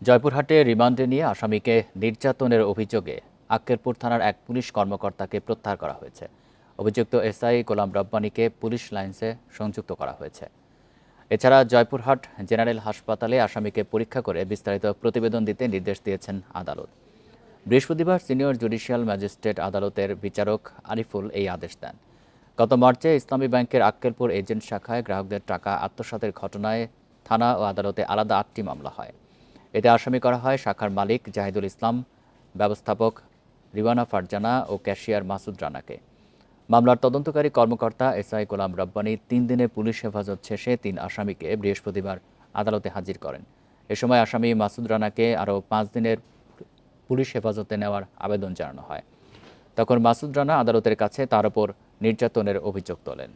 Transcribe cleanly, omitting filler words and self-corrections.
জয়পুরহাটে রিমান্ডে নিয়ে আসামিকে নির্যাতনের অভিযোগে আক্কেরপুর থানার এক পুলিশ কর্মকর্তাকে প্রত্যাহার করা হয়েছে। অভিযুক্ত এসআই গোলাম রব্বানীকে পুলিশ লাইন্সে সংযুক্ত করা হয়েছে। এছাড়া জয়পুরহাট জেনারেল হাসপাতালে আসামিকে পরীক্ষা করে বিস্তারিত প্রতিবেদন দিতে নির্দেশ দিয়েছেন আদালত। বৃহস্পতিবার সিনিয়র জুডিশিয়াল ম্যাজিস্ট্রেট আদালতের বিচারক আরিফুল এই আদেশ দেন। গত মার্চে ইসলামী ব্যাংকের আক্কেরপুর এজেন্ট শাখায় গ্রাহকদের টাকা আত্মসাতের ঘটনায় থানা ও আদালতে আলাদা ৮টি মামলা হয়। এতে আসামি করা হয় শাখার মালিক জাহিদুল ইসলাম, ব্যবস্থাপক রিওয়ানা ফারজানা ও ক্যাশিয়ার মাসুদ রানাকে। মামলার তদন্তকারী কর্মকর্তা এসআই গোলাম রব্বানী ৩ দিনের পুলিশ হেফাজত শেষে ৩ আসামিকে বৃহস্পতিবার আদালতে হাজির করেন। এ সময় আসামি মাসুদ রানাকে আরও ৫ দিনের পুলিশ হেফাজতে নেওয়ার আবেদন জানানো হয়। তখন মাসুদ রানা আদালতের কাছে তার ওপর নির্যাতনের অভিযোগ তোলেন।